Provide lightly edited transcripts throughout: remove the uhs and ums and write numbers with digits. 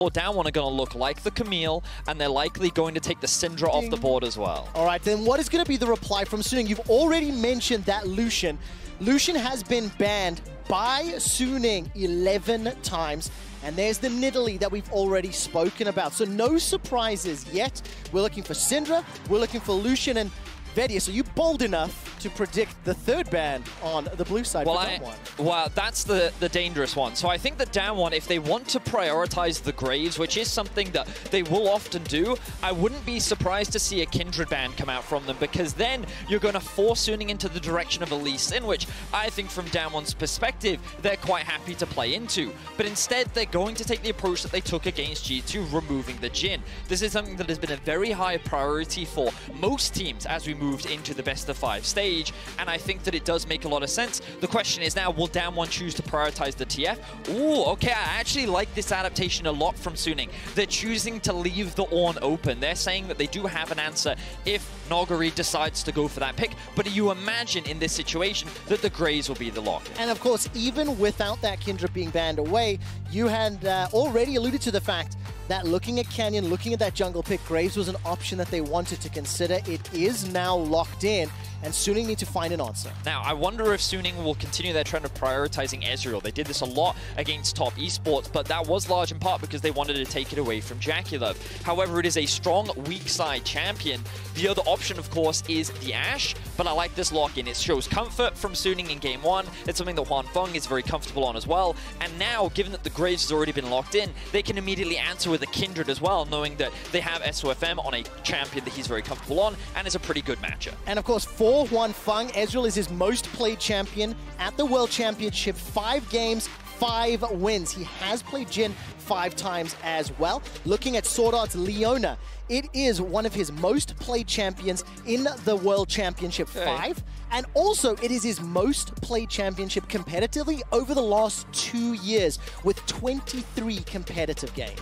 or down one are going to look like the Camille, and they're likely going to take the Syndra off the board as well. All right, then what is going to be the reply from Suning? You've already mentioned that Lucian. Lucian has been banned by Suning 11 times. And there's the Nidalee that we've already spoken about. So no surprises yet. We're looking for Syndra, we're looking for Lucian, and Vedius, are you bold enough to predict the third ban on the blue side for down one? Well, that's the dangerous one. So I think that down one, if they want to prioritize the Graves, which is something that they will often do, I wouldn't be surprised to see a Kindred ban come out from them, because then you're going to force Suning into the direction of a Lee Sin, which I think from down one's perspective, they're quite happy to play into. But instead, they're going to take the approach that they took against G2, removing the Jhin. This is something that has been a very high priority for most teams as we moved into the best of 5 stage, and I think that it does make a lot of sense. The question is now, will down one choose to prioritize the TF? Ooh, okay, I actually like this adaptation a lot from Suning. They're choosing to leave the Ornn open. They're saying that they do have an answer if Noguri decides to go for that pick, but you imagine in this situation that the Graves will be the lock. And of course, even without that Kindred being banned away, you had already alluded to the fact that looking at Canyon, looking at that jungle pick, Graves was an option that they wanted to consider. It is now locked in, and Suning need to find an answer. Now, I wonder if Suning will continue their trend of prioritizing Ezreal. They did this a lot against top esports, but that was large in part because they wanted to take it away from JackeyLove. However, it is a strong, weak side champion. The other option, of course, is the Ashe, but I like this lock-in. It shows comfort from Suning in game 1. It's something that Huan Feng is very comfortable on as well. And now, given that the Graves has already been locked in, they can immediately answer with a Kindred as well, knowing that they have SOFM on a champion that he's very comfortable on, and is a pretty good matchup. And of course, for Huan Feng, Ezreal is his most played champion at the World Championship. 5 games, 5 wins. He has played Jhin 5 times as well. Looking at Sword Art's Leona, it is one of his most played champions in the World Championship 5. And also, it is his most played championship competitively over the last 2 years, with 23 competitive games.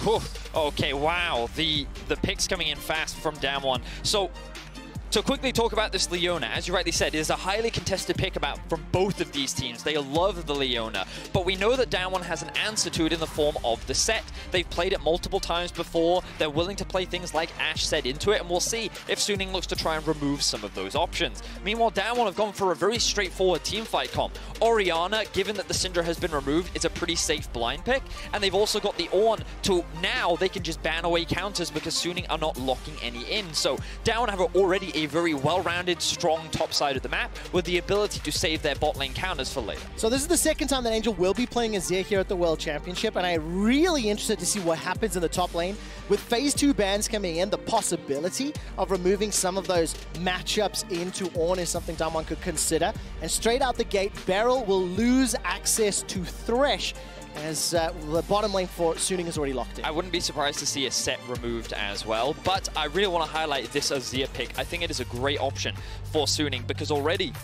Okay, wow. The picks coming in fast from down one. So to quickly talk about this Leona, as you rightly said, it is a highly contested pick from both of these teams. They love the Leona, but we know that down one has an answer to it in the form of the set. They've played it multiple times before. They're willing to play things like Ashe set into it, and we'll see if Suning looks to try and remove some of those options. Meanwhile, down one have gone for a very straightforward teamfight comp. Orianna, given that the Syndra has been removed, is a pretty safe blind pick, and they've also got the Ornn to now they can just ban away counters because Suning are not locking any in. So down one have already a very well-rounded, strong top side of the map with the ability to save their bot lane counters for later. So this is the second time that Angel will be playing Azir here at the World Championship, and I'm really interested to see what happens in the top lane. With Phase 2 bans coming in, the possibility of removing some of those matchups into Ornn is something someone could consider. And straight out the gate, Beryl will lose access to Thresh, as the bottom lane for Suning is already locked in. I wouldn't be surprised to see a set removed as well, but I really want to highlight this Azir pick. I think it is a great option for Suning because already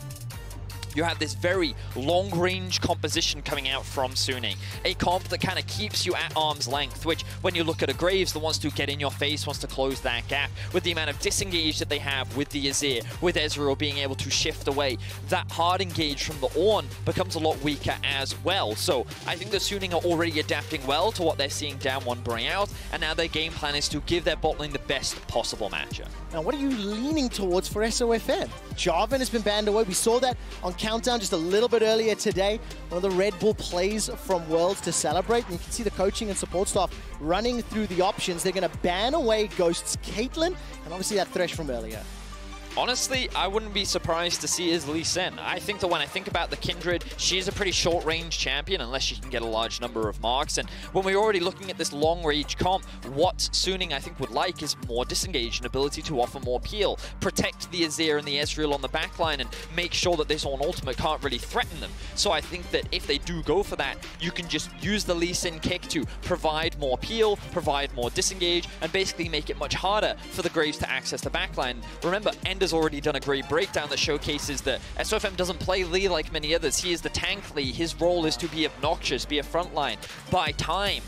you have this very long-range composition coming out from Suning. A comp that kind of keeps you at arm's length, which, when you look at a Graves that wants to get in your face, wants to close that gap, with the amount of disengage that they have with the Azir, with Ezreal being able to shift away, that hard engage from the Ornn becomes a lot weaker as well. So I think that Suning are already adapting well to what they're seeing down one bring out, and now their game plan is to give their bot lane the best possible matchup. Now, what are you leaning towards for SOFM? Jarvan has been banned away. We saw that on Countdown just a little bit earlier today. One of the Red Bull plays from Worlds to celebrate. And you can see the coaching and support staff running through the options. They're going to ban away Ghost's Caitlyn and obviously that Thresh from earlier. Honestly, I wouldn't be surprised to see his Lee Sin. I think that when I think about the Kindred, she is a pretty short-range champion unless she can get a large number of marks. And when we're already looking at this long-range comp, what Suning I think would like is more disengage and ability to offer more peel, protect the Azir and the Ezreal on the backline, and make sure that this Ornn ultimate can't really threaten them. So I think that if they do go for that, you can just use the Lee Sin kick to provide more peel, provide more disengage, and basically make it much harder for the Graves to access the backline. Remember, has already done a great breakdown that showcases that SOFM doesn't play Lee like many others. He is the tank Lee. His role is to be obnoxious, be a frontline, buy time.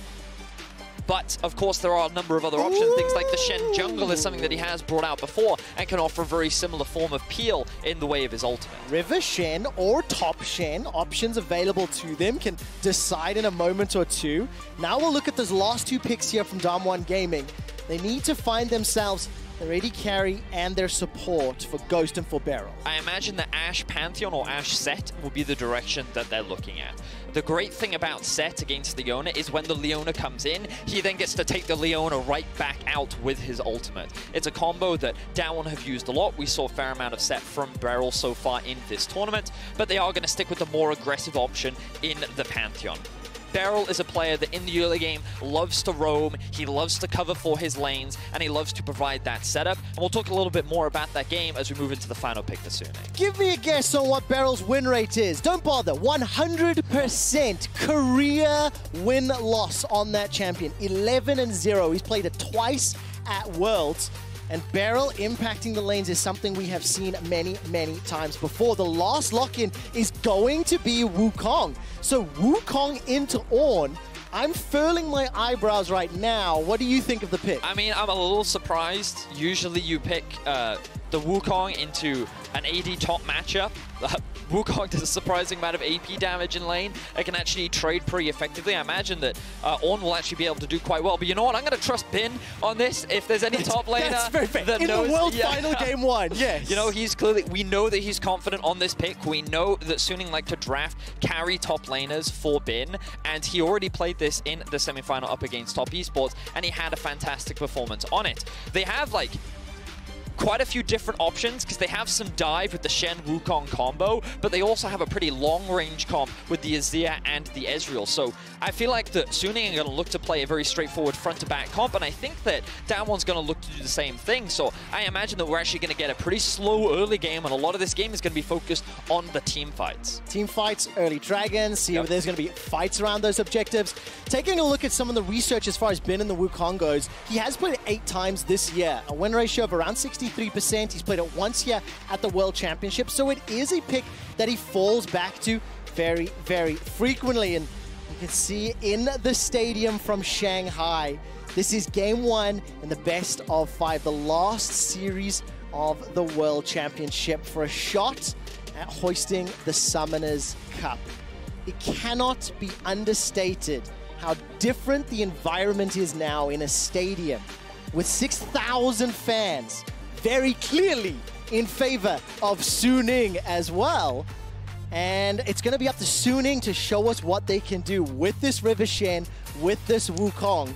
But, of course, there are a number of other options. Things like the Shen Jungle is something that he has brought out before and can offer a very similar form of peel in the way of his ultimate. River Shen or Top Shen, options available to them, can decide in a moment or two. Now we'll look at those last two picks here from Damwon Gaming. They need to find themselves their AD carry and their support for Ghost and for Beryl. I imagine the Ashe Pantheon or Ashe Set will be the direction that they're looking at. The great thing about Set against Leona is when the Leona comes in, he then gets to take the Leona right back out with his ultimate. It's a combo that Damwon have used a lot. We saw a fair amount of Set from Beryl so far in this tournament, but they are going to stick with the more aggressive option in the Pantheon. Beryl is a player that in the early game loves to roam, he loves to cover for his lanes, and he loves to provide that setup. And we'll talk a little bit more about that game as we move into the final pick this evening. Give me a guess on what Beryl's win rate is. Don't bother. 100% career win-loss on that champion. 11-0. He's played it twice at Worlds. And Beryl impacting the lanes is something we have seen many, many times before. The last lock-in is going to be Wukong. So Wukong into Ornn. I'm furling my eyebrows right now. What do you think of the pick? I mean, I'm a little surprised. Usually you pick the Wukong into an AD top matchup. Wukong does a surprising amount of AP damage in lane. It can actually trade pretty effectively. I imagine that Ornn will actually be able to do quite well. But you know what? I'm going to trust Bin on this. If there's any top laner that in knows, the World Final Game 1, yes. You know, he's clearly, we know that he's confident on this pick. We know that Suning like to draft, carry top laners for Bin. And he already played this in the semifinal up against Top Esports. And he had a fantastic performance on it. They have, like, quite a few different options because they have some dive with the Shen Wukong combo, but they also have a pretty long-range comp with the Azir and the Ezreal. So I feel like the Suning are going to look to play a very straightforward front-to-back comp, and I think that Damwon's going to look to do the same thing. So I imagine that we're actually going to get a pretty slow early game, and a lot of this game is going to be focused on the team fights. Team fights, early dragons, see if there's going to be fights around those objectives. Taking a look at some of the research as far as Bin and the Wukong goes, he has played it 8 times this year, a win ratio of around 63%. He's played it once here at the World Championship, so it is a pick that he falls back to very, very frequently. And you can see in the stadium from Shanghai, this is game 1 in the best of 5, the last series of the World Championship for a shot at hoisting the Summoners Cup. It cannot be understated how different the environment is now in a stadium with 6,000 fans very clearly in favor of Suning as well. And it's going to be up to Suning to show us what they can do with this River Shen, with this Wukong.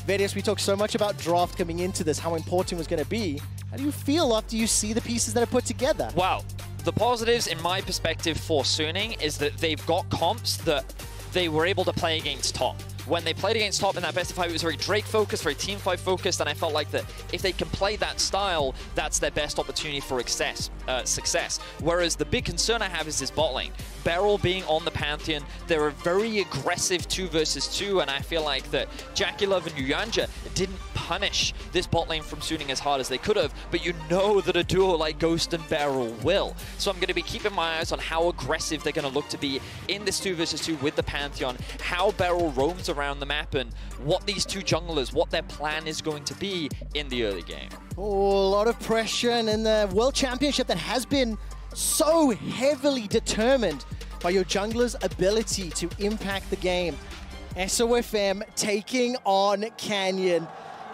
Various, we talked so much about draft coming into this, how important it was going to be. How do you feel after you see the pieces that are put together? Wow. The positives, in my perspective, for Suning is that they've got comps that they were able to play against top. When they played against top in that best of 5, it was very Drake-focused, very team-fight focused, and I felt like that if they can play that style, that's their best opportunity for success. Whereas the big concern I have is this bot lane. Beryl being on the Pantheon, they're a very aggressive 2 versus 2, and I feel like that JackeyLove and Yuyanja didn't punish this bot lane from Suning as hard as they could have, but you know that a duo like Ghost and Beryl will. So I'm going to be keeping my eyes on how aggressive they're going to look to be in this 2 versus 2 with the Pantheon, how Beryl roams around the map, and what these 2 junglers, what their plan is going to be in the early game. Oh, a lot of pressure, and in the World Championship that has been so heavily determined by your jungler's ability to impact the game. SOFM taking on Canyon.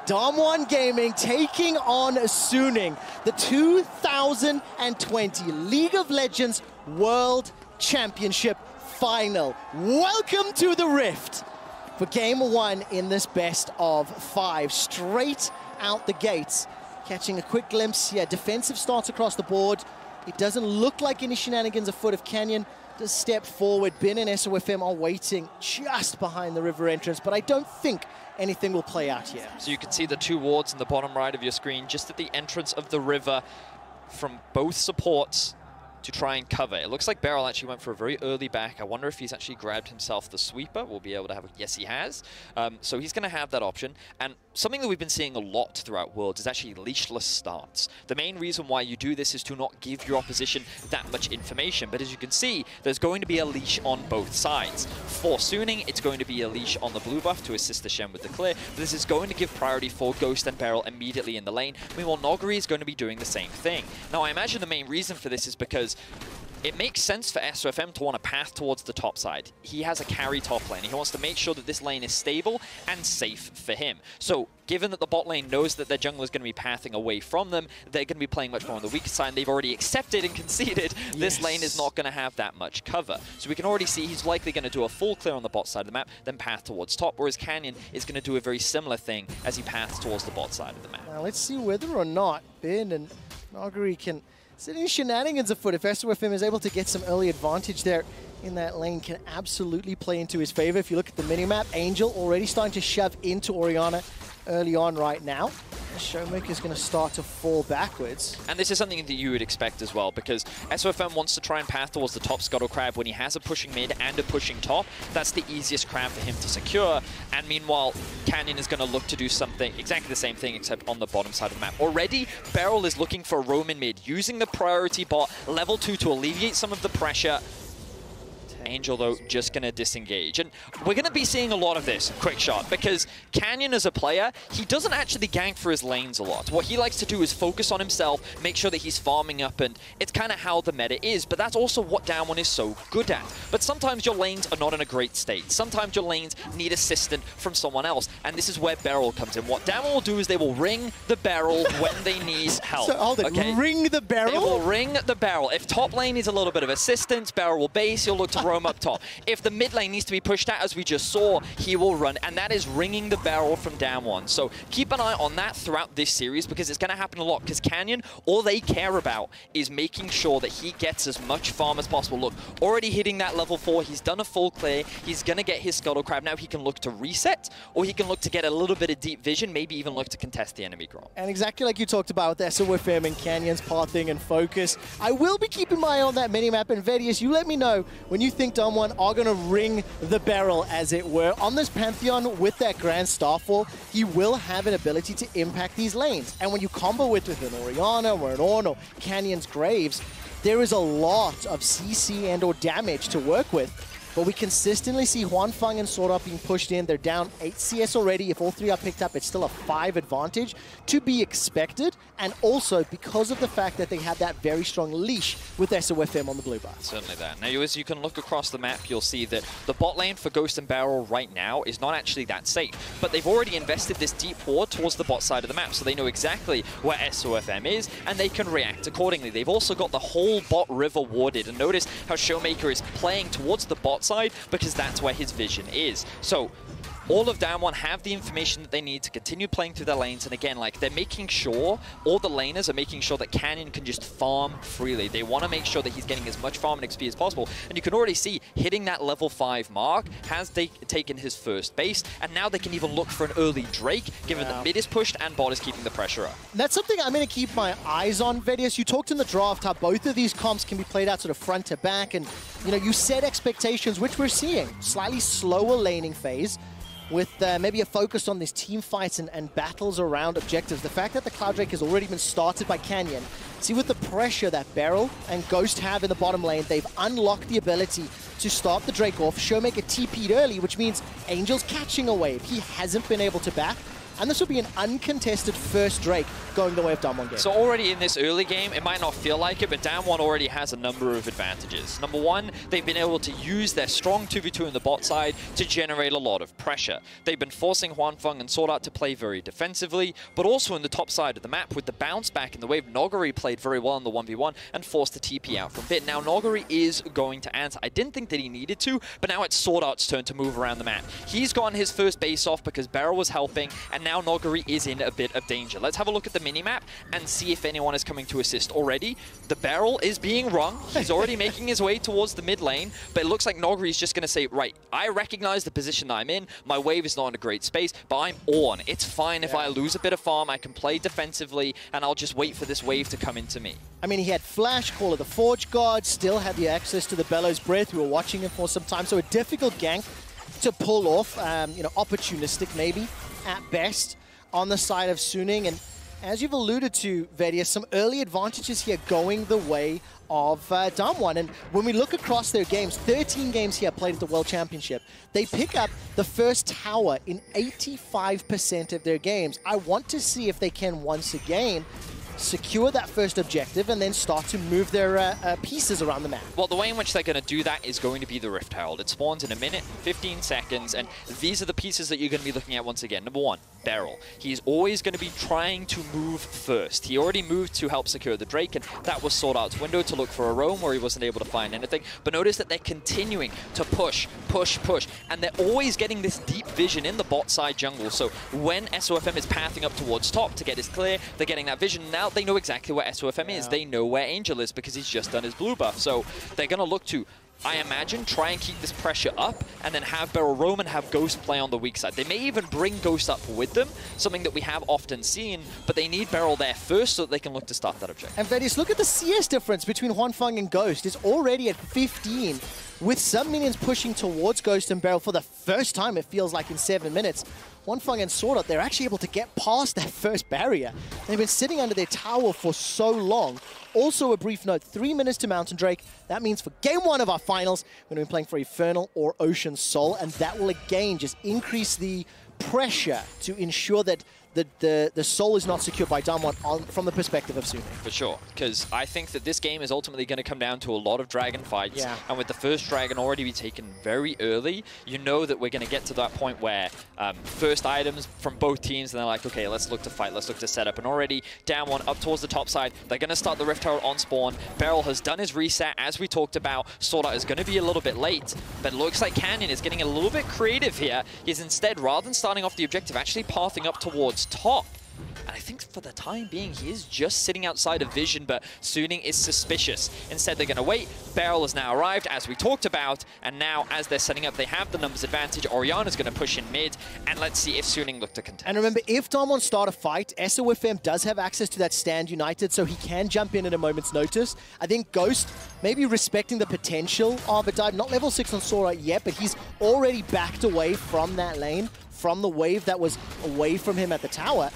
Damwon Gaming taking on Suning. The 2020 League of Legends World Championship Final. Welcome to the Rift for game 1 in this best of 5. Straight out the gates. Catching a quick glimpse here. Defensive starts across the board. It doesn't look like any shenanigans afoot. If Canyon does step forward, Bin and SOFM are waiting just behind the river entrance, but I don't think anything will play out here. So you can see the 2 wards in the bottom right of your screen, just at the entrance of the river from both supports. to try and cover. It looks like Beryl actually went for a very early back. I wonder if he's actually grabbed himself the sweeper. We'll be able to have a... Yes, he has. So he's going to have that option. And something that we've been seeing a lot throughout Worlds is actually leashless starts. The main reason why you do this is to not give your opposition that much information. But as you can see, there's going to be a leash on both sides. For Suning, it's going to be a leash on the blue buff to assist the Shen with the clear. But this is going to give priority for Ghost and Beryl immediately in the lane. Meanwhile, Noguri is going to be doing the same thing. Now, I imagine the main reason for this is because it makes sense for SOFM to want a path towards the top side. He has a carry top lane. He wants to make sure that this lane is stable and safe for him. So, given that the bot lane knows that their jungler is going to be pathing away from them, they're going to be playing much more on the weaker side, and they've already accepted and conceded this lane is not going to have that much cover. So we can already see he's likely going to do a full clear on the bot side of the map, then path towards top, whereas Canyon is going to do a very similar thing as he paths towards the bot side of the map. Now let's see whether or not Ben and Noguri can set any shenanigans afoot. If SOFM is able to get some early advantage there in that lane, can absolutely play into his favor. If you look at the minimap, Angel already starting to shove into Orianna early on right now. Showmaker is going to start to fall backwards. And this is something that you would expect as well, because SOFM wants to try and path towards the top Scuttle Crab when he has a pushing mid and a pushing top. That's the easiest crab for him to secure. And meanwhile, Canyon is going to look to do something, exactly the same thing, except on the bottom side of the map. Already, Beryl is looking for a Roman mid, using the priority bot, level 2, to alleviate some of the pressure. Angel, though, just going to disengage. And we're going to be seeing a lot of this, quick shot, because Canyon as a player, he doesn't actually gank for his lanes a lot. What he likes to do is focus on himself, make sure that he's farming up, and it's kind of how the meta is, but that's also what Damwon is so good at. But sometimes your lanes are not in a great state. Sometimes your lanes need assistance from someone else, and this is where Beryl comes in. What Damwon will do is they will ring the barrel when they need help. So hold it, okay? Ring the barrel? They will ring the barrel. If top lane needs a little bit of assistance, Beryl will base, he'll look to roam up top. If the mid lane needs to be pushed out, as we just saw, he will run, and that is ringing the barrel from Damwon. So keep an eye on that throughout this series, because it's going to happen a lot, because Canyon, all they care about is making sure that he gets as much farm as possible. Look, already hitting that level 4, he's done a full clear, he's going to get his Scuttle Crab. Now he can look to reset, or he can look to get a little bit of deep vision, maybe even look to contest the enemy grab. And exactly like you talked about with SOFM and Canyon's pathing and focus, I will be keeping my eye on that minimap. And Vedius, you let me know when you think Damwon are going to ring the barrel, as it were. On this Pantheon with that Grand Starfall, he will have an ability to impact these lanes. And when you combo it with an Orianna or an Ornn or Canyon's Graves, there is a lot of CC and or damage to work with. But we consistently see Huanfeng and Sword Art being pushed in. They're down 8 CS already. If all 3 are picked up, it's still a 5 advantage to be expected. And also because of the fact that they have that very strong leash with SOFM on the blue bar. Certainly that. Now, as you can look across the map, you'll see that the bot lane for Ghost and Beryl right now is not actually that safe. But they've already invested this deep ward towards the bot side of the map, so they know exactly where SOFM is, and they can react accordingly. They've also got the whole bot river warded. And notice how Showmaker is playing towards the bot side, because that's where his vision is. So all of Damwon have the information that they need to continue playing through their lanes, and again, like, they're making sure, all the laners are making sure that Canyon can just farm freely. They want to make sure that he's getting as much farm and XP as possible, and you can already see hitting that level 5 mark has taken his first base, and now they can even look for an early Drake, given that mid is pushed and bot is keeping the pressure up. That's something I'm going to keep my eyes on, Vedius. You talked in the draft how both of these comps can be played out sort of front to back, and you know, you set expectations, which we're seeing. Slightly slower laning phase, with maybe a focus on these team fights and battles around objectives. The fact that the Cloud Drake has already been started by Canyon, see with the pressure that Beryl and Ghost have in the bottom lane, they've unlocked the ability to start the Drake off. Showmaker TP'd early, which means Angel's catching a wave. He hasn't been able to back. And this will be an uncontested first Drake going the way of Damwon game. So already in this early game, it might not feel like it, but Damwon already has a number of advantages. Number one, they've been able to use their strong 2v2 in the bot side to generate a lot of pressure. They've been forcing Huanfeng and Sword Art to play very defensively, but also in the top side of the map with the bounce back in the wave. Noguri played very well in the 1v1 and forced the TP out from bit. Now Noguri is going to answer. I didn't think that he needed to, but now it's Sword Art's turn to move around the map. He's gotten his first base off because Beryl was helping, and and now Noguri is in a bit of danger. Let's have a look at the minimap and see if anyone is coming to assist already. The barrel is being rung. He's already making his way towards the mid lane, but it looks like Noguri is just going to say, right, I recognize the position that I'm in. My wave is not in a great space, but I'm on. It's fine if I lose a bit of farm. I can play defensively, and I'll just wait for this wave to come into me. I mean, he had Flash, Call of the Forge Guard, still had the access to the Bellows Breath. We were watching him for some time, so a difficult gank to pull off, you know, opportunistic maybe at best on the side of Suning. And as you've alluded to, Vedia, some early advantages here going the way of Damwon. And when we look across their games, 13 games here played at the World Championship, they pick up the first tower in 85% of their games. I want to see if they can once again secure that first objective and then start to move their pieces around the map. Well, the way in which they're going to do that is going to be the Rift Herald. It spawns in a minute, 15 seconds, and these are the pieces that you're going to be looking at once again. Number one, Beryl. He's always going to be trying to move first. He already moved to help secure the Drake, and that was Sword Art's window to look for a roam where he wasn't able to find anything. But notice that they're continuing to push, and they're always getting this deep vision in the bot side jungle. So when SOFM is pathing up towards top to get his clear, they're getting that vision. Now they know exactly where SOFM is. They know where Angel is because he's just done his blue buff. So they're going to look to, I imagine, try and keep this pressure up and then have Beryl roam and have Ghost play on the weak side. They may even bring Ghost up with them, something that we have often seen, but they need Beryl there first so that they can look to start that objective. And Vedis, look at the CS difference between Huanfeng and Ghost. It's already at 15, with some minions pushing towards Ghost and Beryl for the first time, it feels like, in 7 minutes. Huanfeng and Sword Art, they're actually able to get past that first barrier. They've been sitting under their tower for so long. Also, a brief note, 3 minutes to Mountain Drake. That means for game 1 of our finals, we're going to be playing for Infernal or Ocean Soul, and that will again just increase the pressure to ensure that the soul is not secured by Damwon from the perspective of Suning. For sure, because I think that this game is ultimately going to come down to a lot of dragon fights, and with the first dragon already be taken very early, you know that we're going to get to that point where first items from both teams, and they're like, okay, let's look to fight, let's look to set up, and already Damwon up towards the top side, they're going to start the Rift Herald on spawn. Beryl has done his reset, as we talked about. Sword Art is going to be a little bit late, but it looks like Canyon is getting a little bit creative here. He's instead, rather than starting off the objective, actually pathing up towards top. And I think for the time being, he is just sitting outside of vision, but Suning is suspicious. Instead, they're going to wait. Beryl has now arrived, as we talked about, and now, as they're setting up, they have the numbers advantage. Oriana's going to push in mid, and let's see if Suning look to contest. And remember, if Damwon start a fight, SOFM does have access to that stand united, so he can jump in at a moment's notice. I think Ghost, maybe respecting the potential of a dive, not level 6 on Sora yet, but he's already backed away from that lane, from the wave that was away from him at the tower.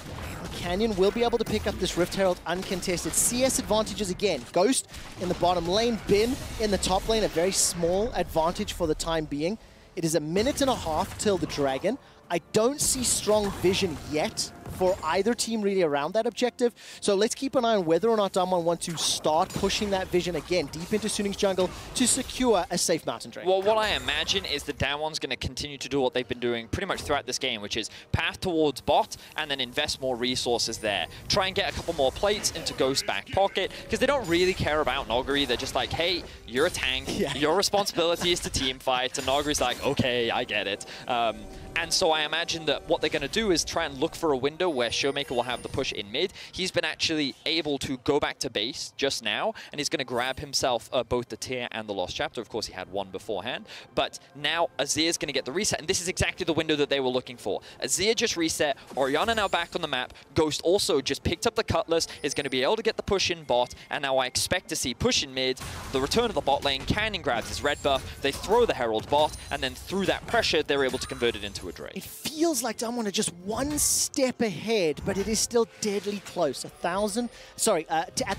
Canyon will be able to pick up this Rift Herald uncontested. CS advantages again. Ghost in the bottom lane, Bin in the top lane, a very small advantage for the time being. It is a minute and a half till the Dragon. I don't see strong vision yet for either team really around that objective. So let's keep an eye on whether or not Damwon want to start pushing that vision again deep into Suning's jungle to secure a safe Mountain Drake. Well, what I imagine is that Damwon's going to continue to do what they've been doing pretty much throughout this game, which is path towards bot and then invest more resources there. Try and get a couple more plates into Ghost's back pocket, because they don't really care about Noguri. They're just like, hey, you're a tank. Your responsibility is to team fight. And Noguri's like, okay, I get it. And so I imagine that what they're going to do is try and look for a window where Showmaker will have the push in mid. He's been actually able to go back to base just now, and he's going to grab himself both the Tear and the Lost Chapter. Of course, he had one beforehand. But now Azir's going to get the reset, and this is exactly the window that they were looking for. Azir just reset. Oriana now back on the map. Ghost also just picked up the Cutlass, is going to be able to get the push in bot, and now I expect to see push in mid, the return of the bot lane. Canyon grabs his red buff. They throw the Herald bot, and then through that pressure, they're able to convert it into a Drake. It feels like Damwon are just one step ahead, but it is still deadly close. At the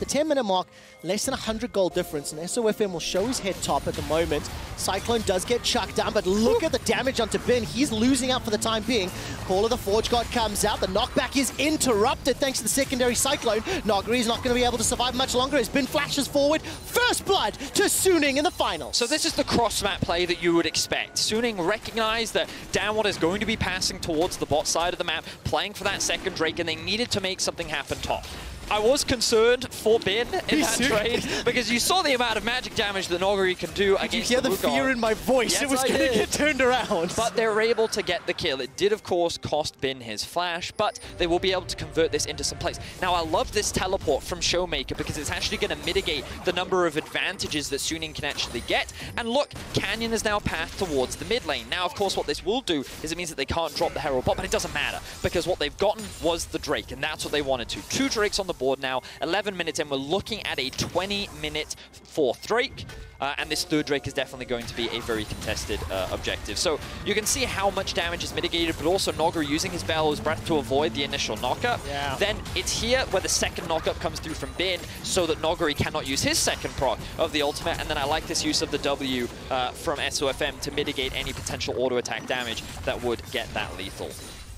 10-minute mark, less than 100 gold difference, and SOFM will show his head top at the moment. Cyclone does get chucked down, but look at the damage onto Bin. He's losing out for the time being. Call of the Forge God comes out. The knockback is interrupted thanks to the secondary Cyclone. Noguri is not going to be able to survive much longer as Bin flashes forward. First blood to Suning in the finals. So this is the cross-map play that you would expect. Suning recognized that Damwon is going to be passing towards the bot side of the map, playing for that second Drake, and they needed to make something happen top. I was concerned for Bin in Me that too. trade because you saw the amount of magic damage that Noguri can do against You hear the Wukong. fear in my voice. Yes, it was I going to did. get turned around. But they were able to get the kill. It did, of course, cost Bin his flash, but they will be able to convert this into some plays. Now, I love this teleport from Showmaker because it's actually going to mitigate the number of advantages that Suning can actually get. And look, Canyon is now pathed towards the mid lane. Now, of course, what this will do is it means that they can't drop the Herald bot, but it doesn't matter because what they've gotten was the Drake, and that's what they wanted to. 2 Drakes on the board now, 11 minutes in. We're looking at a 20-minute 4th Drake. And this 3rd Drake is definitely going to be a very contested objective. So you can see how much damage is mitigated, but also Noguri using his Bellow's Breath to avoid the initial knockup. Yeah. Then it's here where the second knockup comes through from Bin so that Noguri cannot use his second proc of the ultimate. And then I like this use of the W from SOFM to mitigate any potential auto attack damage that would get that lethal.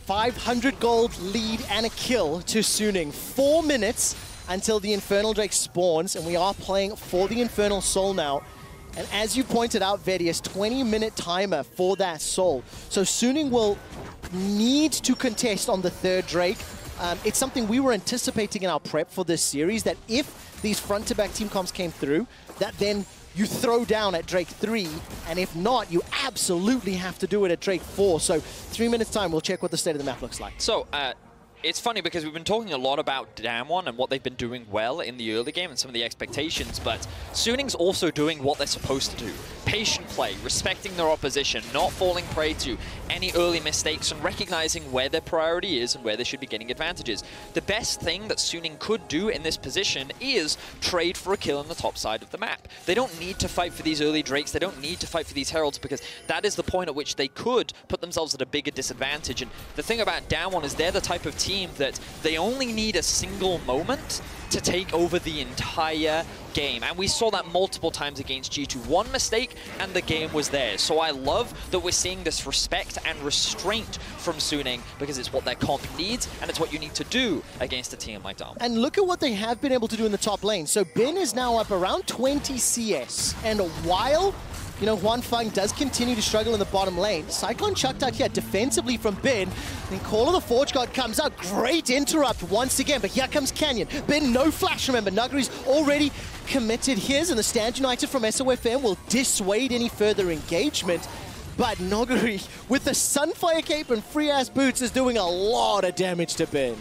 500 gold lead and a kill to Suning. 4 minutes until the Infernal Drake spawns, and we are playing for the Infernal Soul now. And as you pointed out, Vedius, 20-minute timer for that Soul. So Suning will need to contest on the 3rd Drake. It's something we were anticipating in our prep for this series, that if these front-to-back team comps came through, that then you throw down at Drake 3, and if not, you absolutely have to do it at Drake 4. So 3 minutes time, we'll check what the state of the map looks like. So, it's funny because we've been talking a lot about Damwon and what they've been doing well in the early game and some of the expectations, but Suning's also doing what they're supposed to do. Patient play, respecting their opposition, not falling prey to any early mistakes, and recognizing where their priority is and where they should be getting advantages. The best thing that Suning could do in this position is trade for a kill on the top side of the map. They don't need to fight for these early Drakes, they don't need to fight for these Heralds, because that is the point at which they could put themselves at a bigger disadvantage. And the thing about Damwon is they're the type of team that they only need a single moment to take over the entire game. And we saw that multiple times against G2. One mistake and the game was theirs. So I love that we're seeing this respect and restraint from Suning, because it's what their comp needs and it's what you need to do against a team like Dom. And look at what they have been able to do in the top lane. So Bin is now up around 20 CS. And while you know, Juan Fang does continue to struggle in the bottom lane, Cyclone chucked out here defensively from Bin. Then Call of the Forge God comes out. Great interrupt once again, but here comes Canyon. Bin, no flash, remember. Nuguri's already committed his, and the Stand United from SOFM will dissuade any further engagement. But Noguri, with the Sunfire Cape and free-ass boots, is doing a lot of damage to Bin.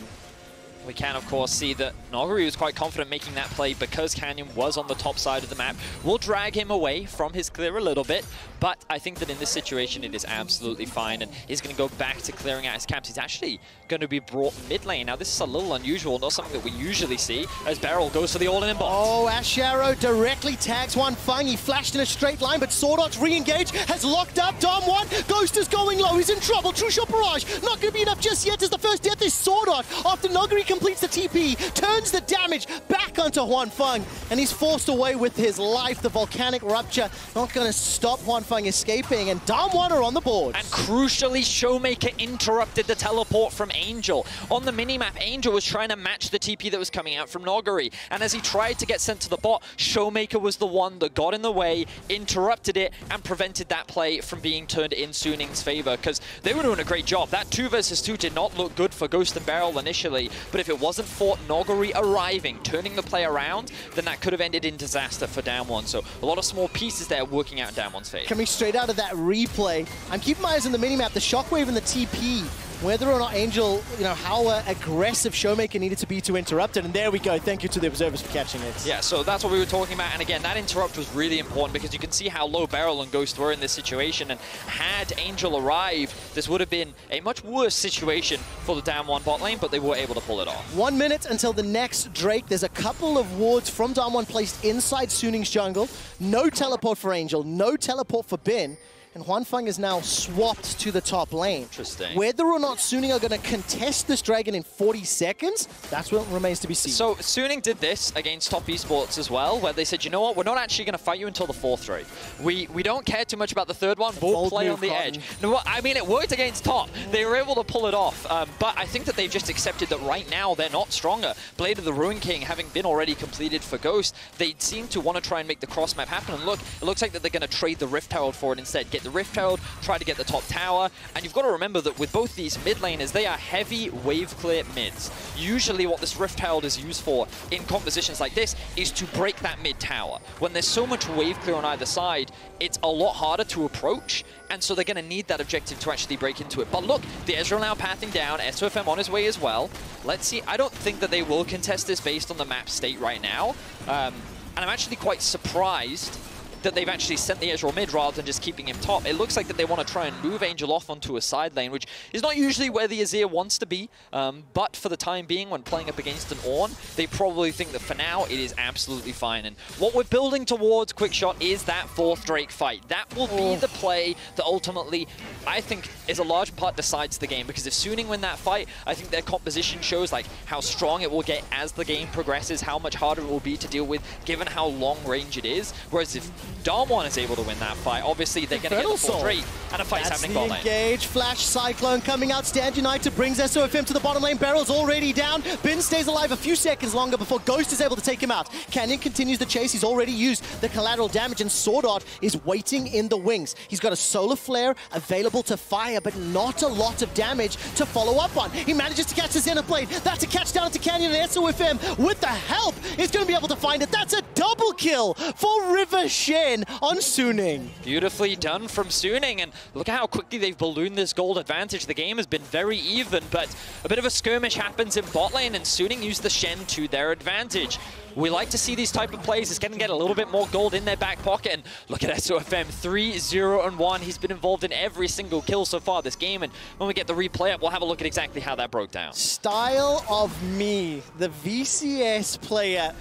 We can, of course, see that Noguri was quite confident making that play because Canyon was on the top side of the map. We'll drag him away from his clear a little bit, but I think that in this situation it is absolutely fine, and he's going to go back to clearing out his camps. He's actually going to be brought mid lane. Now, this is a little unusual, not something that we usually see, as Beryl goes for the all-in bot. Oh, Ash Arrow directly tags Juan Fang. He flashed in a straight line, but Sword Art's re-engage, has locked up Dom1. Ghost is going low, he's in trouble. True Shot Barrage, not going to be enough just yet, as the first death is Sword Art. After Noguri completes the TP, turns the damage back onto Juan Fang, and he's forced away with his life. The Volcanic Rupture not going to stop Juan Fang escaping, and Dom1 are on the board. And crucially, Showmaker interrupted the teleport from Angel. On the minimap, Angel was trying to match the TP that was coming out from Noguri, and as he tried to get sent to the bot, Showmaker was the one that got in the way, interrupted it, and prevented that play from being turned in Suning's favor, because they were doing a great job. That 2 versus 2 did not look good for Ghost and Beryl initially, but if it wasn't for Noguri arriving, turning the play around, then that could have ended in disaster for Damwon. So a lot of small pieces there working out in Damwon's favor. Coming straight out of that replay, I'm keeping my eyes on the minimap, the Shockwave and the TP. Whether or not Angel, you know, how aggressive Showmaker needed to be to interrupt it. And there we go. Thank you to the observers for catching it. Yeah, so that's what we were talking about. And again, that interrupt was really important because you can see how low Beryl and Ghost were in this situation. And had Angel arrived, this would have been a much worse situation for the Damwon bot lane, but they were able to pull it off. 1 minute until the next Drake. There's a couple of wards from Damwon placed inside Suning's jungle. No teleport for Angel, no teleport for Bin. And Juan Fang is now swapped to the top lane. Interesting. Whether or not Suning are going to contest this dragon in 40 seconds, that's what remains to be seen. So Suning did this against Top Esports as well, where they said, you know what, we're not actually going to fight you until the 4th raid. We don't care too much about the 3rd one, we'll play on the edge. No, I mean, it worked against Top. They were able to pull it off, but I think that they've just accepted that right now they're not stronger. Blade of the Ruin King having been already completed for Ghost, they seem to want to try and make the cross map happen. And look, it looks like that they're going to trade the Rift Herald for it instead, get the the Rift Herald, try to get the top tower. And you've got to remember that with both these mid laners, they are heavy wave clear mids. Usually what this Rift Herald is used for in compositions like this is to break that mid tower. When there's so much wave clear on either side, it's a lot harder to approach, and so they're going to need that objective to actually break into it. But look, the Ezreal now pathing down, SOFM on his way as well. Let's see, I don't think that they will contest this based on the map state right now. And I'm actually quite surprised that they've actually sent the Ezreal mid rather than just keeping him top. It looks like that they want to try and move Angel off onto a side lane, which is not usually where the Azir wants to be. But for the time being, when playing up against an Ornn, they probably think that for now, it is absolutely fine. And what we're building towards, Quickshot, is that 4th Drake fight. That will be the play that ultimately, I think, is a large part decides the game. Because if Suning win that fight, I think their composition shows like how strong it will get as the game progresses, how much harder it will be to deal with, given how long range it is. Whereas if Darmon is able to win that fight, obviously they're going to get the full Drake, and a fight's happening bot lane. Engage, Flash Cyclone coming out, Stand United brings SOFM to the bottom lane, Barrel's already down, Bin stays alive a few seconds longer before Ghost is able to take him out. Canyon continues the chase, he's already used the collateral damage, and Sword Art is waiting in the wings. He's got a Solar Flare available to fire, but not a lot of damage to follow up on. He manages to catch the Zenith Blade, that's a catch down to Canyon, and SOFM, with the help, is going to be able to find it. That's a double kill for River Shen on Suning. Beautifully done from Suning, and look at how quickly they've ballooned this gold advantage. The game has been very even, but a bit of a skirmish happens in bot lane, and Suning used the Shen to their advantage. We like to see these type of plays. It's going to get a little bit more gold in their back pocket, and look at SOFM, 3-0-1. He's been involved in every single kill so far this game, and when we get the replay up, we'll have a look at exactly how that broke down. Style of me, the VCS player,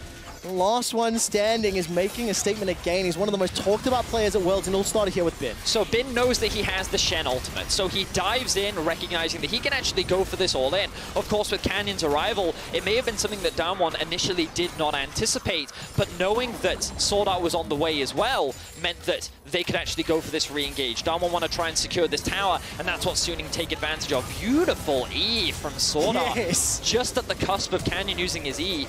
last one standing, is making a statement again. He's one of the most talked about players at Worlds, and all started here with Bin. So Bin knows that he has the Shen ultimate, so he dives in recognizing that he can actually go for this all in. Of course, with Canyon's arrival, it may have been something that Damwon initially did not anticipate, but knowing that Sword Art was on the way as well meant that they could actually go for this re-engage. Damwon want to try and secure this tower, and that's what Suning take advantage of. Beautiful E from Sword Art. Yes. Just at the cusp of Canyon using his E.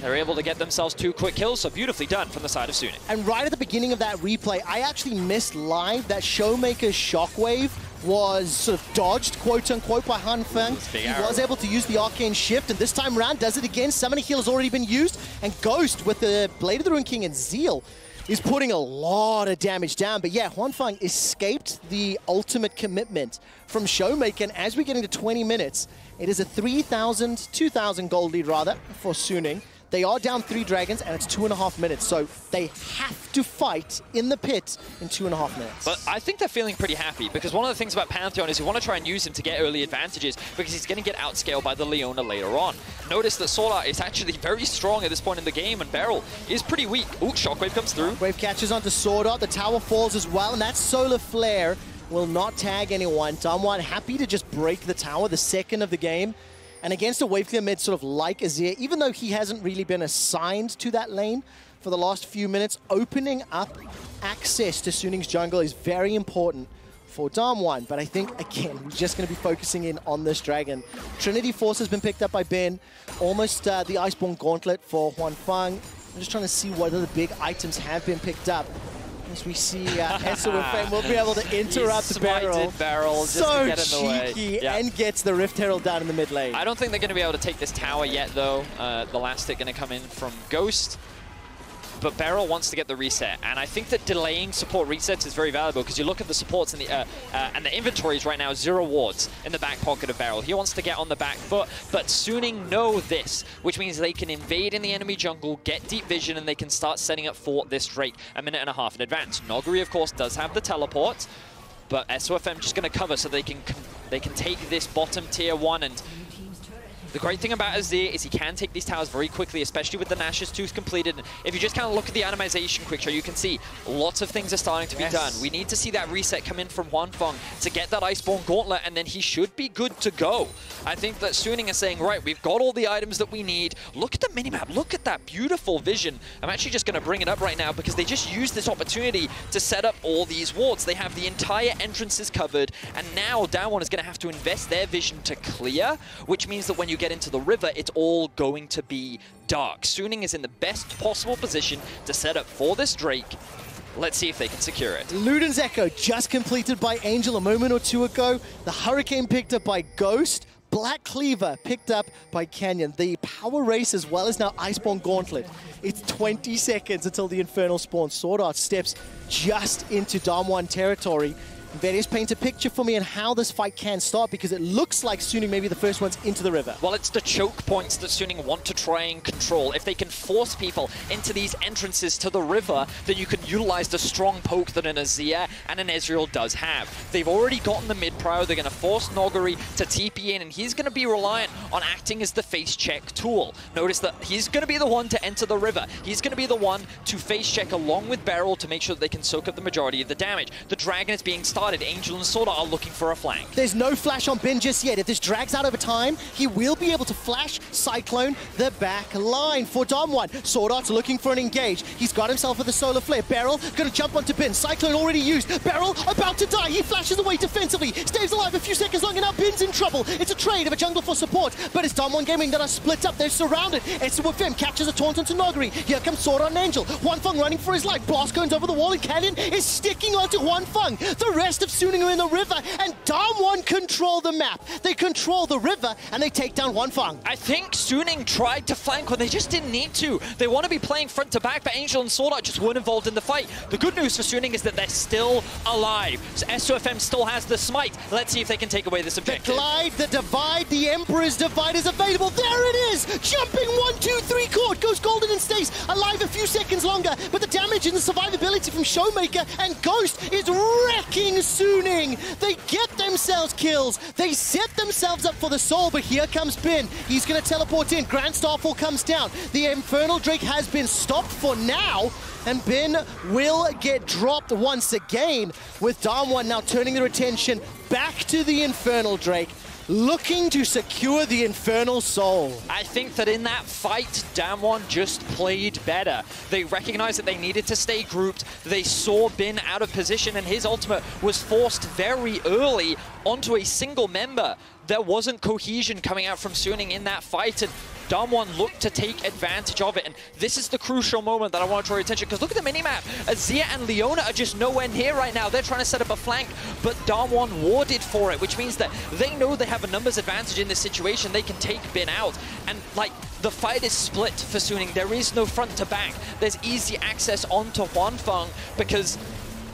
They're able to get themselves 2 quick kills, so beautifully done from the side of Suning. And right at the beginning of that replay, I actually missed live that Showmaker's Shockwave was sort of dodged, quote-unquote, by Han Feng. He was able to use the Arcane Shift, and this time around does it again. Summoning Heal has already been used, and Ghost with the Blade of the Rune King and Zeal is putting a lot of damage down. But yeah, Huan Feng escaped the ultimate commitment from Showmaker, and as we get into 20 minutes, it is a 3,000, 2,000 gold lead rather for Suning. They are down 3 dragons, and it's 2.5 minutes, so they have to fight in the pit in 2.5 minutes. But I think they're feeling pretty happy, because one of the things about Pantheon is you want to try and use him to get early advantages, because he's going to get outscaled by the Leona later on. Notice that Sword Art is actually very strong at this point in the game, and Beryl is pretty weak. Ooh, Shockwave comes through. Wave catches onto Sword Art, the tower falls as well, and that Solar Flare will not tag anyone. Damwon happy to just break the tower, the second of the game. And against a wave clear mid sort of like Azir, even though he hasn't really been assigned to that lane for the last few minutes, opening up access to Suning's jungle is very important for Damwon. But I think, again, we're just going to be focusing in on this dragon. Trinity Force has been picked up by Bin. Almost the Iceborne Gauntlet for Huan Feng. I'm just trying to see what other big items have been picked up. As we see SOFM will be able to interrupt the Barrel. So cheeky, and gets the Rift Herald down in the mid lane. I don't think they're going to be able to take this tower yet, though. The last hit going to come in from Ghost. But Beryl wants to get the reset, and I think that delaying support resets is very valuable, because you look at the supports and the inventories right now, 0 wards in the back pocket of Beryl. He wants to get on the back foot, but Suning know this, which means they can invade in the enemy jungle, get deep vision, and they can start setting up for this Drake 1.5 minutes in advance. Noguri, of course, does have the teleport, but SOFM just going to cover so they can take this bottom tier 1. And the great thing about Azir is he can take these towers very quickly, especially with the Nash's Tooth completed. And if you just kind of look at the animation quick show, you can see lots of things are starting to be done. We need to see that reset come in from Huan Feng to get that Iceborne Gauntlet, and then he should be good to go. I think that Suning is saying, right, we've got all the items that we need. Look at the minimap. Look at that beautiful vision. I'm actually just going to bring it up right now, because they just used this opportunity to set up all these wards. They have the entire entrances covered, and now Damwon is going to have to invest their vision to clear, which means that when you get into the river, it's all going to be dark. Suning is in the best possible position to set up for this Drake. Let's see if they can secure it. Luden's Echo just completed by Angel a moment or two ago. The Hurricane picked up by Ghost. Black Cleaver picked up by Canyon. The Power Race as well as now Iceborne Gauntlet. It's 20 seconds until the Infernal Spawn. Sword Art steps just into Damwon territory. Various paint a picture for me on how this fight can start, because it looks like Suning may be the first ones into the river. Well, it's the choke points that Suning want to try and control. If they can force people into these entrances to the river, then you can utilize the strong poke that an Azir and an Ezreal does have. They've already gotten the mid-prio. They're going to force Noguri to TP in, and he's going to be reliant on acting as the face check tool. Notice that he's going to be the one to enter the river. He's going to be the one to face check along with Beryl to make sure that they can soak up the majority of the damage. The Dragon is being started. Angel and Sword Art are looking for a flank. There's no flash on Ben just yet. If this drags out over time, he will be able to flash Cyclone the back line for Damwon. Sword Art's looking for an engage. He's got himself with a Solar Flare. Beryl gonna jump onto Ben. Cyclone already used. Beryl about to die. He flashes away defensively. Stays alive a few seconds longer. Now Ben's in trouble. It's a trade of a jungle for support, but it's Damwon Gaming that are split up. They're surrounded. It's with him. Catches a taunt onto Noguri. Here comes Sword Art and Angel. Huanfeng running for his life. Blast goes over the wall, and Canyon is sticking onto Huanfeng. The rest of Suning are in the river, and Damwon control the map. They control the river, and they take down Huanfeng. I think Suning tried to flank when they just didn't need to. They want to be playing front to back, but Angel and Sword Art just weren't involved in the fight. The good news for Suning is that they're still alive. So S2FM still has the smite. Let's see if they can take away this objective. The glide, the divide, the Emperor's divide is available. There it is! Jumping 1, 2, 3 chord. Goes golden and stays alive a few seconds longer, but the damage and the survivability from Showmaker and Ghost is wrecking Suning. They get themselves kills. They set themselves up for the soul, but here comes Ben. He's going to teleport in. Grand Starfall comes down. The Infernal Drake has been stopped for now, and Ben will get dropped once again, with Damwon now turning their attention back to the Infernal Drake, looking to secure the Infernal Soul. I think that in that fight, Damwon just played better. They recognized that they needed to stay grouped. They saw Bin out of position, and his ultimate was forced very early onto a single member. There wasn't cohesion coming out from Suning in that fight, and Damwon looked to take advantage of it. And this is the crucial moment that I want to draw your attention, because look at the minimap. Azir and Leona are just nowhere near right now. They're trying to set up a flank, but Damwon warded for it, which means that they know they have a numbers advantage in this situation. They can take Bin out. And like, the fight is split for Suning. There is no front to back. There's easy access onto Huanfeng because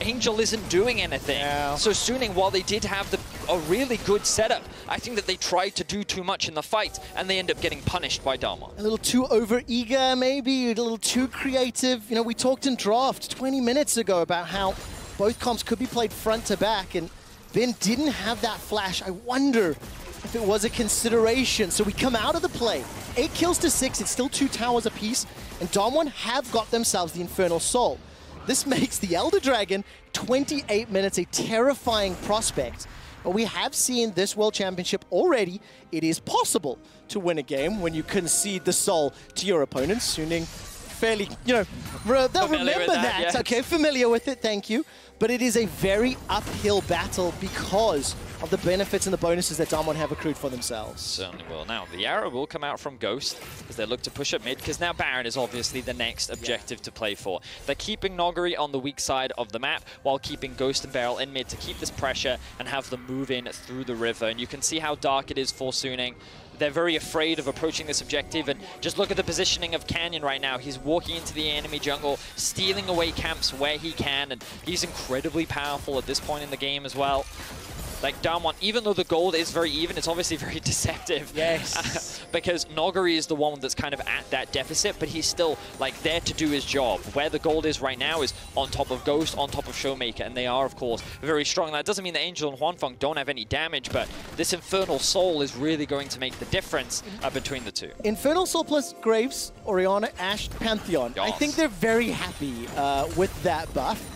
Angel isn't doing anything. Yeah. So Suning, while they did have a really good setup, I think that they tried to do too much in the fight, and they end up getting punished by Damwon. A little too over-eager, maybe, a little too creative. You know, we talked in draft 20 minutes ago about how both comps could be played front to back, and Ben didn't have that flash. I wonder if it was a consideration. So we come out of the play. 8 kills to 6, it's still 2 towers apiece, and Damwon have got themselves the Infernal Soul. This makes the Elder Dragon 28 minutes a terrifying prospect. But we have seen this World Championship already. It is possible to win a game when you concede the soul to your opponents. Suning fairly, you know, they'll remember that. Yes. Okay, familiar with it, thank you. But it is a very uphill battle because of the benefits and the bonuses that Damwon have accrued for themselves. Certainly will. Now, the arrow will come out from Ghost as they look to push up mid, because now Baron is obviously the next objective to play for. They're keeping Noguri on the weak side of the map while keeping Ghost and Beryl in mid to keep this pressure and have them move in through the river. And you can see how dark it is for Suning. They're very afraid of approaching this objective, and just look at the positioning of Canyon right now. He's walking into the enemy jungle, stealing away camps where he can, and he's incredibly powerful at this point in the game as well. Like Damwon, even though the gold is very even, it's obviously very deceptive. Yes. Because Noguri is the one that's kind of at that deficit, but he's still like there to do his job. Where the gold is right now is on top of Ghost, on top of Showmaker, and they are, of course, very strong. That doesn't mean that Angel and Huanfeng don't have any damage, but this Infernal Soul is really going to make the difference between the two. Infernal Soul plus Graves, Orianna, Ashe, Pantheon. Yes. I think they're very happy with that buff.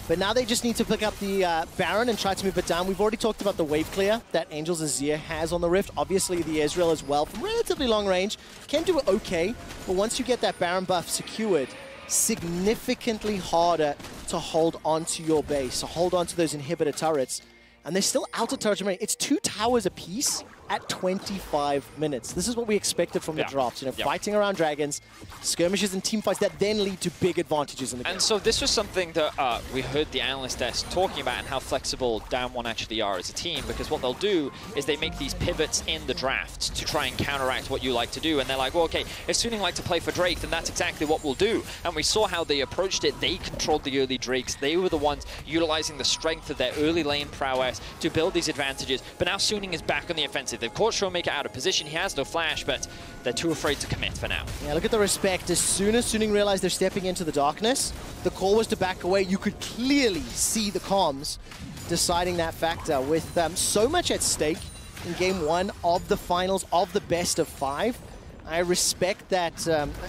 But now they just need to pick up the Baron and try to move it down. We've already talked about the wave clear that Angel's Azir has on the Rift. Obviously, the Ezreal as well, from relatively long range, can do it okay. But once you get that Baron buff secured, significantly harder to hold onto your base, to hold onto those inhibitor turrets. And they're still out of turret. It's 2 towers apiece at 25 minutes. This is what we expected from the drafts, you know, Yeah. fighting around dragons, skirmishes and team fights that then lead to big advantages in the game. And so this was something that we heard the analyst desk talking about, and how flexible Down One actually are as a team, because what they'll do is they make these pivots in the drafts to try and counteract what you like to do. And they're like, well, okay, if Suning like to play for Drake, then that's exactly what we'll do. And we saw how they approached it. They controlled the early Drakes. They were the ones utilizing the strength of their early lane prowess to build these advantages. But now Suning is back on the offensive. They've caught Showmaker out of position. He has no flash, but they're too afraid to commit for now. Yeah, look at the respect. As soon as Suning realized they're stepping into the darkness, the call was to back away. You could clearly see the comms deciding that factor. With so much at stake in game one of the finals of the best of 5, I respect that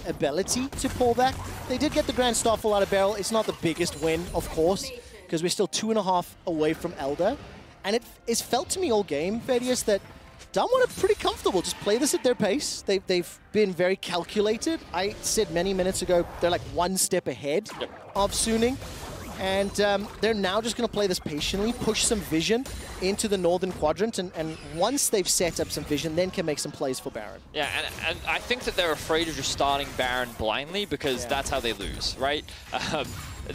ability to pull back. They did get the Grand Starfall out of Beryl. It's not the biggest win, of course, because we're still 2.5 away from Elder. And it's felt to me all game, Vedius, that Damwon are pretty comfortable. Just play this at their pace. They've been very calculated. I said many minutes ago, they're like one step ahead of Suning. And they're now just going to play this patiently, push some vision into the northern quadrant, and once they've set up some vision, then can make some plays for Baron. Yeah, and I think that they're afraid of just starting Baron blindly, because that's how they lose, right?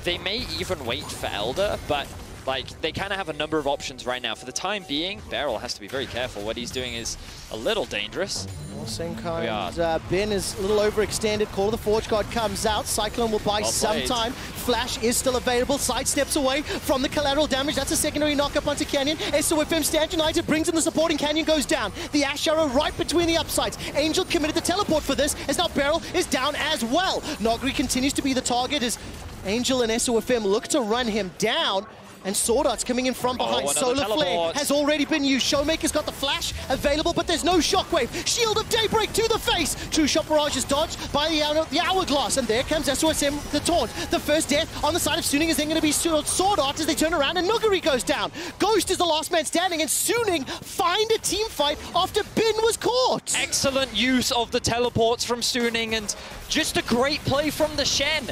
They may even wait for Elder, but like, they kind of have a number of options right now. For the time being, Beryl has to be very careful. What he's doing is a little dangerous. Same kind. Ben is a little overextended. Call of the Forge God comes out. Cyclone will buy some time. Flash is still available. Side steps away from the collateral damage. That's a secondary knock-up onto Canyon. SOFM Stand United brings in the support, and Canyon goes down. The Ash Arrow right between the upsides. Angel committed the teleport for this, as now Beryl is down as well. Nogri continues to be the target as Angel and SOFM look to run him down. And Sword Art's coming in from behind. Solar Flare has already been used. Showmaker's got the flash available, but there's no shockwave. Shield of Daybreak to the face. True Shot Barrage is dodged by the Hourglass. And there comes SOSM, the taunt. The first death on the side of Suning is then going to be Sword Art as they turn around, and Nuguri goes down. Ghost is the last man standing, and Suning find a team fight after Bin was caught. Excellent use of the teleports from Suning, and just a great play from the Shen.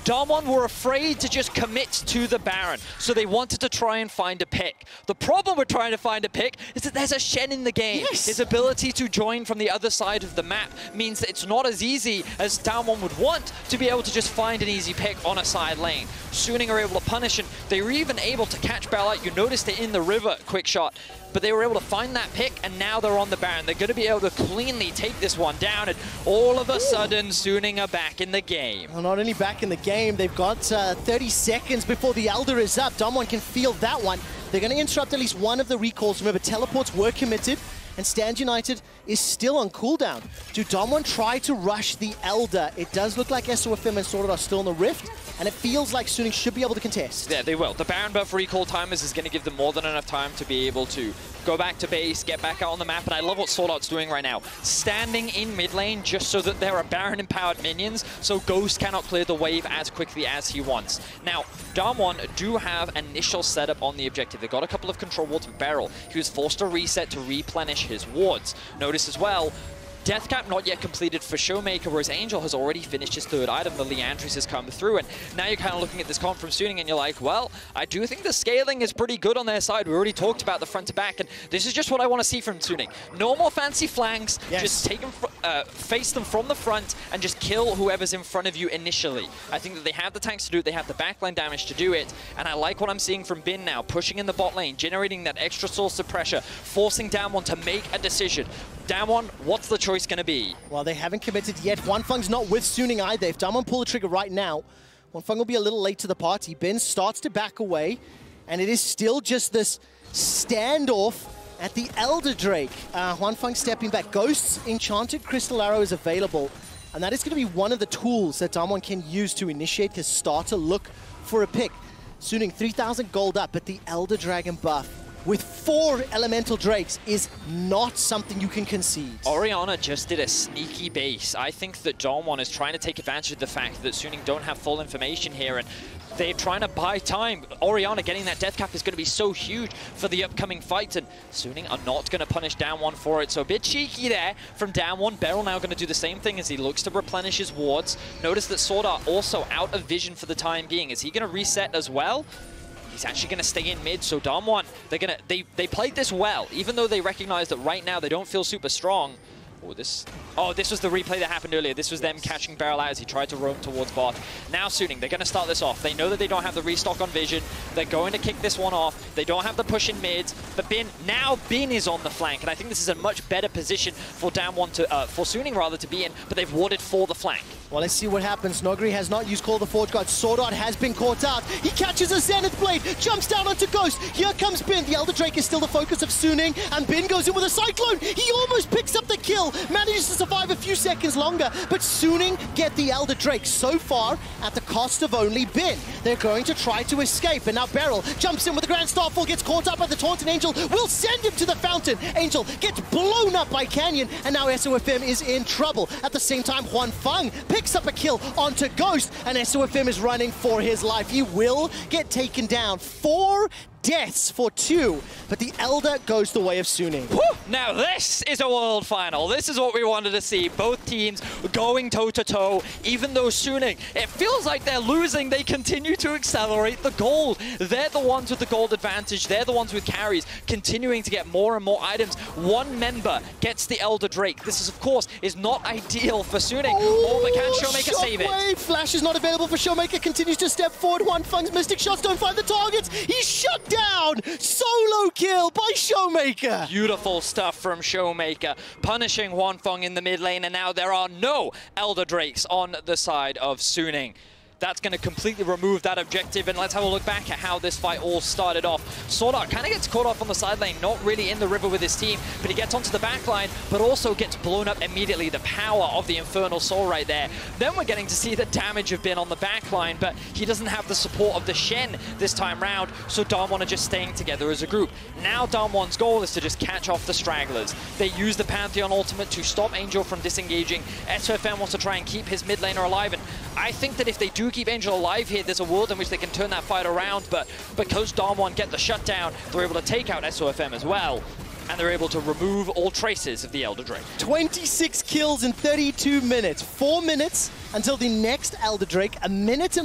Damwon were afraid to just commit to the Baron, so they wanted to try and find a pick. The problem with trying to find a pick is that there's a Shen in the game. Yes. His ability to join from the other side of the map means that it's not as easy as Damwon would want to be able to just find an easy pick on a side lane. Suning are able to punish, and they were even able to catch Beryl out. You noticed it in the river, quick shot. But they were able to find that pick, and now they're on the Baron. They're going to be able to cleanly take this one down, and all of a sudden, Suning are back in the game. Well, not only back in the game, they've got 30 seconds before the Elder is up. Damwon can feel that one. They're going to interrupt at least one of the recalls. Remember, teleports were committed, and Stand United is still on cooldown. Do Damwon try to rush the Elder? It does look like SOFM and Sword Art are still in the Rift, and it feels like Suning should be able to contest. Yeah, they will. The Baron buff recall timers is going to give them more than enough time to be able to go back to base, get back out on the map, and I love what Sword Art's doing right now. Standing in mid lane just so that there are Baron-empowered minions, so Ghost cannot clear the wave as quickly as he wants. Now, Damwon do have initial setup on the objective. They got a couple of control wards with Beryl. He was forced to reset to replenish his wards. Notice as well, Death Cap not yet completed for Showmaker, whereas Angel has already finished his third item. The Leandris has come through, and now you're kind of looking at this comp from Suning, and you're like, well, I do think the scaling is pretty good on their side. We already talked about the front to back, and this is just what I want to see from Suning. No more fancy flanks. Yes. Just take them, face them from the front, and just kill whoever's in front of you initially. I think that they have the tanks to do it. They have the backline damage to do it, and I like what I'm seeing from Bin now, pushing in the bot lane, generating that extra source of pressure, forcing Damwon to make a decision. Damwon, what's the choice going to be? Well, they haven't committed yet. Wanfeng's not with Suning either. If Damwon pull the trigger right now, Wanfeng will be a little late to the party. Ben starts to back away, and it is still just this standoff at the Elder Drake. Wanfeng stepping back. Ghost's Enchanted Crystal Arrow is available, and that is going to be one of the tools that Damwon can use to initiate his start to look for a pick. Suning 3,000 gold up, but the Elder Dragon buff with 4 Elemental Drakes is not something you can concede. Orianna just did a sneaky base. I think that Damwon is trying to take advantage of the fact that Suning don't have full information here, and they're trying to buy time. Orianna getting that death cap is going to be so huge for the upcoming fight, and Suning are not going to punish Damwon for it. So a bit cheeky there from Damwon. Beryl now going to do the same thing as he looks to replenish his wards. Notice that Sword Art also out of vision for the time being. Is he going to reset as well? He's actually going to stay in mid, so Damwon, they played this well, even though they recognize that right now they don't feel super strong. Oh, this was the replay that happened earlier. This was them catching Beryl out as he tried to roam towards bot. Now Suning, they're going to start this off. They know that they don't have the restock on Vision. They're going to kick this one off. They don't have the push in mids, but now Bin is on the flank, and I think this is a much better position for Damwon for Suning rather to be in, but they've warded for the flank. Well, let's see what happens. Nogri has not used Call the Forge Guard. Sword Art has been caught out. He catches a Zenith Blade, jumps down onto Ghost. Here comes Bin. The Elder Drake is still the focus of Suning, and Bin goes in with a Cyclone. He almost picks up the kill, manages to survive a few seconds longer, but Suning get the Elder Drake so far at the cost of only Bin. They're going to try to escape, and now Beryl jumps in with the Grand Starfall, gets caught up by the Taunt, and Angel will send him to the fountain. Angel gets blown up by Canyon, and now SOFM is in trouble. At the same time, Huan Feng picks up a kill onto Ghost, and SOFM is running for his life. He will get taken down. 4 deaths for 2, but the Elder goes the way of Suning. Woo! Now this is a world final. This is what we wanted to see. Both teams going toe-to-toe. Even though Suning, it feels like they're losing, they continue to accelerate the gold. They're the ones with the gold advantage. They're the ones with carries, continuing to get more and more items. One member gets the Elder Drake. This is, of course, is not ideal for Suning. Oh, but can Showmaker save it? Flash is not available for Showmaker, continues to step forward. Huan Feng's Mystic Shots don't find the targets. He's shut down! Solo kill by Showmaker! Beautiful stuff from Showmaker, punishing Huan Feng in the mid lane, and now there are no Elder Drakes on the side of Suning. That's going to completely remove that objective, and let's have a look back at how this fight all started off. Sword Art kind of gets caught off on the side lane, not really in the river with his team, but he gets onto the back line, but also gets blown up immediately. The power of the Infernal Soul right there. Then we're getting to see the damage of Bin on the back line, but he doesn't have the support of the Shen this time round, so Damwon are just staying together as a group. Now Damwon's goal is to just catch off the stragglers. They use the Pantheon ultimate to stop Angel from disengaging. SOFM wants to try and keep his mid laner alive, and I think that if they do keep Angel alive here, there's a world in which they can turn that fight around, but because Damwon get the shutdown, they're able to take out SOFM as well, and they're able to remove all traces of the Elder Drake. 26 kills in 32 minutes. 4 minutes until the next Elder Drake, 1.5 minutes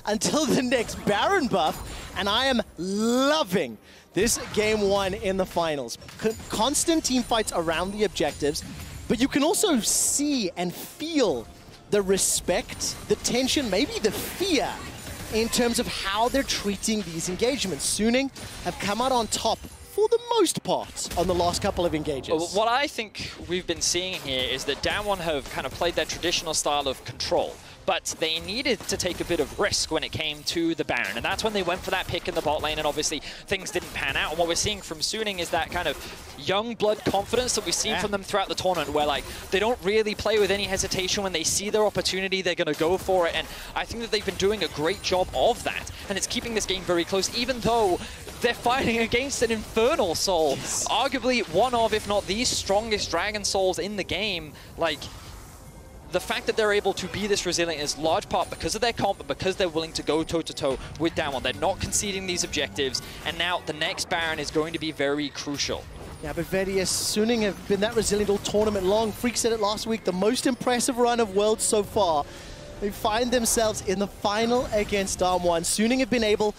until the next Baron buff, and I am loving this game 1 in the finals. Constant team fights around the objectives, but you can also see and feel the respect, the tension, maybe the fear in terms of how they're treating these engagements. Suning have come out on top for the most part on the last couple of engages. What I think we've been seeing here is that Damwon have kind of played their traditional style of control, but they needed to take a bit of risk when it came to the Baron, and that's when they went for that pick in the bot lane, and obviously things didn't pan out. And what we're seeing from Suning is that kind of young blood confidence that we've seen from them throughout the tournament, where like they don't really play with any hesitation. When they see their opportunity, they're going to go for it, and I think that they've been doing a great job of that, and it's keeping this game very close, even though they're fighting against an Infernal Soul, arguably one of, if not the strongest Dragon Souls in the game. Like, the fact that they're able to be this resilient is large part because of their comp, but because they're willing to go toe-to-toe with Damwon. They're not conceding these objectives, and now the next Baron is going to be very crucial. Yeah, but Vedius, Suning have been that resilient all tournament long. Freak said it last week, the most impressive run of Worlds so far. They find themselves in the final against Damwon. Suning have been able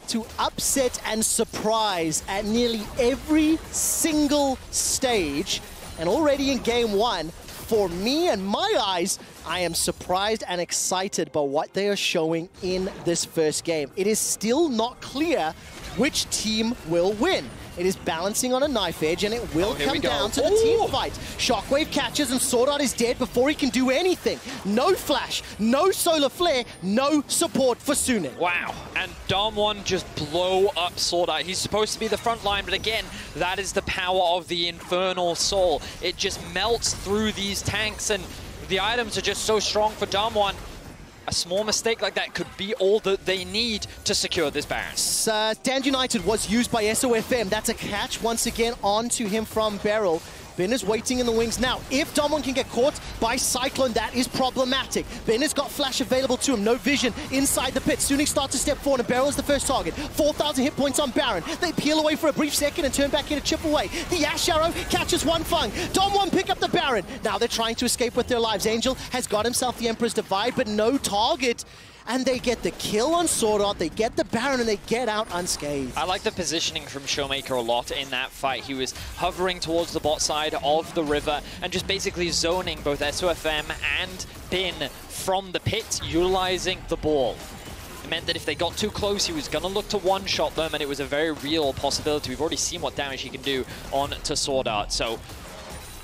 to upset and surprise at nearly every single stage, and already in game 1, for me and my eyes, I am surprised and excited by what they are showing in this first game. It is still not clear which team will win. It is balancing on a knife edge, and it will come down to the team fight. Shockwave catches, and Sword Art is dead before he can do anything. No flash, no solar flare, no support for Suning. Wow, and Damwon just blow up Sword Art. He's supposed to be the front line, but again, that is the power of the Infernal Soul. It just melts through these tanks, and the items are just so strong for Damwon. A small mistake like that could be all that they need to secure this Baron. Stand United was used by SOFM. That's a catch once again onto him from Beryl. Ben is waiting in the wings now. If Damwon can get caught by Cyclone, that is problematic. Ben has got flash available to him. No vision inside the pit. Suning starts to step forward, and Beryl is the first target. 4,000 hit points on Baron. They peel away for a brief second and turn back in to chip away. The Ash Arrow catches Huan Feng. Damwon pick up the Baron. Now they're trying to escape with their lives. Angel has got himself the Emperor's Divide, but no target. and they get the kill on Sword Art, they get the Baron, and they get out unscathed. I like the positioning from Showmaker a lot in that fight. He was hovering towards the bot side of the river and just basically zoning both SOFM and Bin from the pit, utilizing the ball. It meant that if they got too close, he was going to look to one-shot them, and it was a very real possibility. We've already seen what damage he can do on to Sword Art. So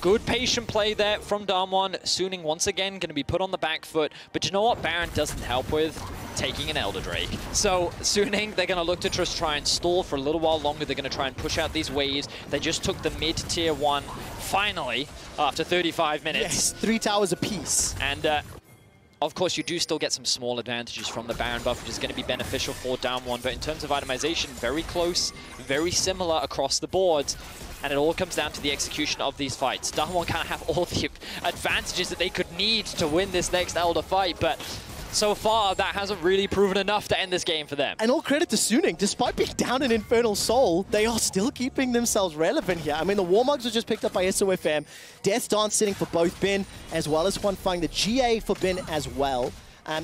good patient play there from Damwon. Suning once again going to be put on the back foot. But you know what Baron doesn't help with? Taking an Elder Drake. So Suning, they're going to look to just try and stall for a little while longer. They're going to try and push out these waves. They just took the mid-tier 1 finally after 35 minutes. Yes, 3 towers apiece. And of course, you do still get some small advantages from the Baron buff, which is going to be beneficial for Damwon. But in terms of itemization, very close, very similar across the board. And it all comes down to the execution of these fights. Damwon can't have all the advantages that they could need to win this next Elder fight, but so far, that hasn't really proven enough to end this game for them. And all credit to Suning. Despite being down in Infernal Soul, they are still keeping themselves relevant here. I mean, the Warmugs were just picked up by SOFM. Death Dance sitting for both Bin, as well as Huanfeng. The GA for Bin as well.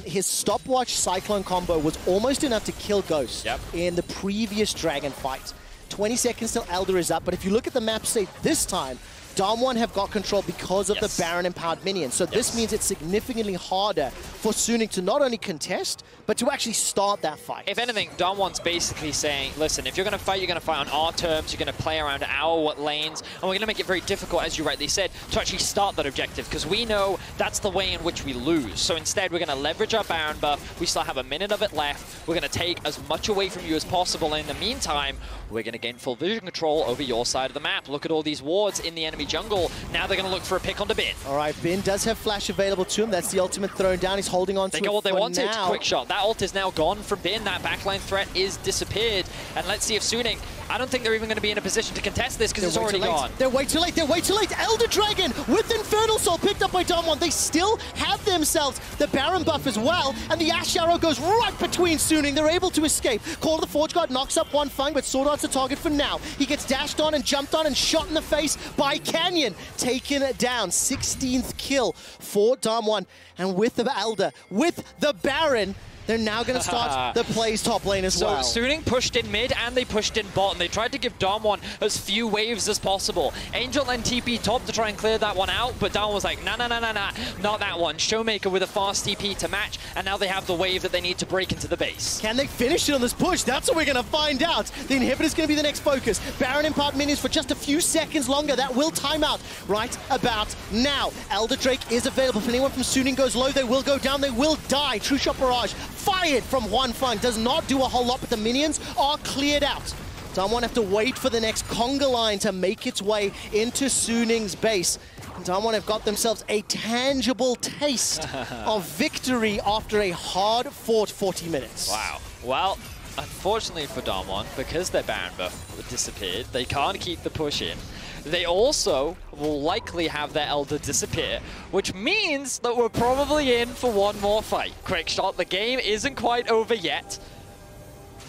His stopwatch Cyclone combo was almost enough to kill Ghost in the previous Dragon fight. 20 seconds till Elder is up, but if you look at the map state this time, Damwon have got control because of the Baron-empowered minions. So this means it's significantly harder for Suning to not only contest, but to actually start that fight. If anything, Damwon's basically saying, listen, if you're going to fight, you're going to fight on our terms, you're going to play around our lanes, and we're going to make it very difficult, as you rightly said, to actually start that objective, because we know that's the way in which we lose. So instead, we're going to leverage our Baron buff. We still have a minute of it left. We're going to take as much away from you as possible. And in the meantime, we're going to gain full vision control over your side of the map. Look at all these wards in the enemy jungle. Now they're going to look for a pick onto Bin. All right, Bin does have flash available to him. That's the ultimate thrown down. He's holding on to it. They got what they wanted. Now. Quick shot. That ult is now gone from Bin. That backline threat is disappeared. And let's see if Suning, I don't think they're even going to be in a position to contest this because it's already gone. They're way too late. They're way too late. Elder Dragon with Infernal Soul picked up by Damwon. They still have themselves the Baron buff as well. And the Ash Arrow goes right between Suning. They're able to escape. Call of the Forge Guard knocks up Huanfeng, but Sword Art's a target for now. He gets dashed on and jumped on and shot in the face by Canyon. Taken down. 16th kill for Damwon. And with the Elder, with the Baron, they're now going to start the plays top lane as well. So Suning pushed in mid and they pushed in bot, and they tried to give Damwon as few waves as possible. Angel and TP top to try and clear that one out, but Damwon was like, nah, not that one. Showmaker with a fast TP to match, and now they have the wave that they need to break into the base. Can they finish it on this push? That's what we're going to find out. The inhibitor's going to be the next focus. Baron impart minions for just a few seconds longer. That will time out right about now. Elder Drake is available. If anyone from Suning goes low, they will go down. They will die. True Shot Barrage fired from Huanfeng. Does not do a whole lot, but the minions are cleared out. Damwon have to wait for the next conga line to make its way into Suning's base. And Damwon have got themselves a tangible taste of victory after a hard-fought 40 minutes. Wow. Well, unfortunately for Damwon, because their Baron buff disappeared, they can't keep the push in. They also will likely have their Elder disappear, which means that we're probably in for one more fight. Quick shot, the game isn't quite over yet.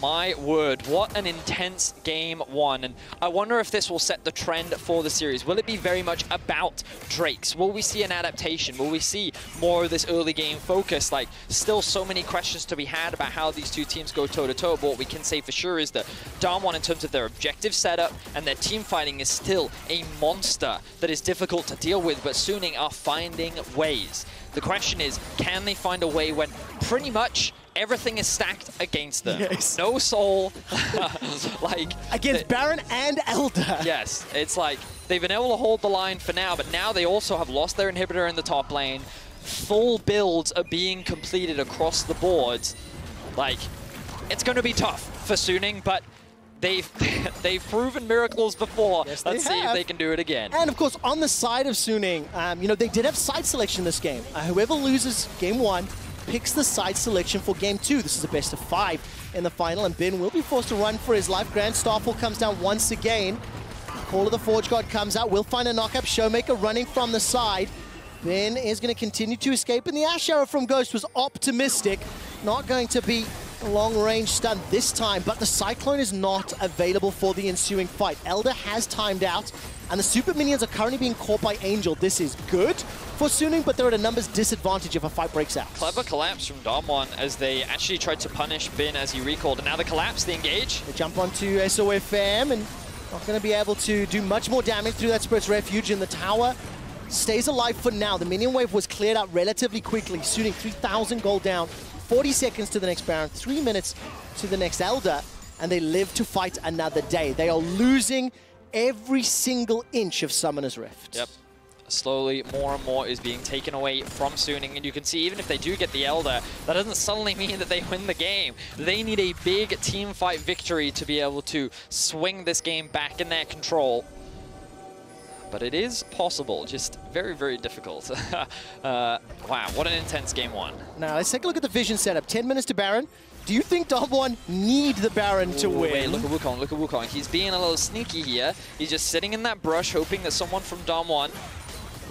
My word, what an intense game one. And I wonder if this will set the trend for the series. Will it be very much about Drakes? Will we see an adaptation? Will we see more of this early game focus? Like, still so many questions to be had about how these two teams go toe-to-toe, but what we can say for sure is that Damwon, in terms of their objective setup and their team fighting, is still a monster that is difficult to deal with, but Suning are finding ways. The question is, can they find a way when pretty much everything is stacked against them? Yes. No soul. Like against Baron and Elder. Yes, it's like they've been able to hold the line for now, but now they also have lost their inhibitor in the top lane. Full builds are being completed across the board. Like, it's going to be tough for Suning, but they've proven miracles before. Yes, Let's see if they can do it again. And of course, on the side of Suning, you know, they did have side selection this game. Whoever loses game one picks the side selection for game two. This is a best of 5 in the final, and Bin will be forced to run for his life. Grand Starfall comes down once again. Call of the Forge God comes out. We'll find a knock-up. Showmaker running from the side. Bin is going to continue to escape, and the Ash Arrow from Ghost was optimistic. Not going to be A long-range stun this time, but the Cyclone is not available for the ensuing fight. Elder has timed out, and the super minions are currently being caught by Angel. This is good for Suning, but they're at a numbers disadvantage if a fight breaks out. Clever collapse from Damwon as they actually tried to punish Bin as he recalled, and now the collapse, the engage. They jump onto SOFM and not going to be able to do much more damage through that Spirit's Refuge, and the tower stays alive for now. The minion wave was cleared out relatively quickly. Suning 3,000 gold down, 40 seconds to the next Baron, 3 minutes to the next Elder, and they live to fight another day. They are losing every single inch of Summoner's Rift. Yep. Slowly, more and more is being taken away from Suning, and you can see even if they do get the Elder, that doesn't suddenly mean that they win the game. They need a big team fight victory to be able to swing this game back in their control. But it is possible, just very, very difficult. Wow, what an intense game one. Now, let's take a look at the vision setup. 10 minutes to Baron. Do you think Damwon need the Baron to win? Wait, look at Wukong, look at Wukong. He's being a little sneaky here. He's just sitting in that brush, hoping that someone from Damwon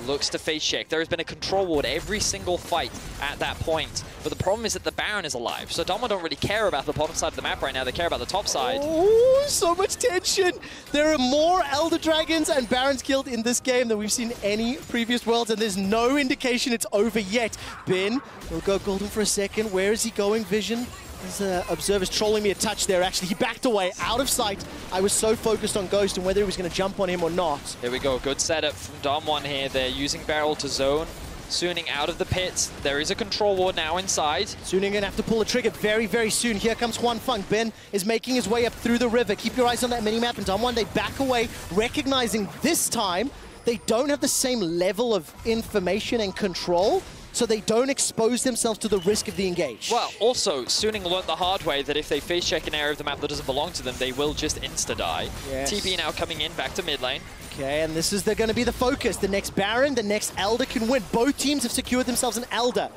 looks to face check. There has been a control ward every single fight at that point. But the problem is that the Baron is alive. So Damwon don't really care about the bottom side of the map right now. They care about the top side. Oh, so much tension. There are more Elder Dragons and Barons killed in this game than we've seen any previous Worlds, and there's no indication it's over yet. Bin will go golden for a second. Where is he going, Vision? His observer's trolling me a touch there, actually. He backed away, out of sight. I was so focused on Ghost and whether he was going to jump on him or not. Here we go. Good setup from Damwon here. They're using Barrel to zone. Suning out of the pits. There is a control ward now inside. Suning going to have to pull the trigger very, very soon. Here comes Huan Feng. Ben is making his way up through the river. Keep your eyes on that minimap. And Damwon, they back away, recognizing this time they don't have the same level of information and control, so they don't expose themselves to the risk of the engage. Well, also, Suning learned the hard way that if they face check an area of the map that doesn't belong to them, they will just insta-die. Yes. TP now coming in, back to mid lane. Okay, and this is going to be the focus. The next Baron, the next Elder can win. Both teams have secured themselves an Elder.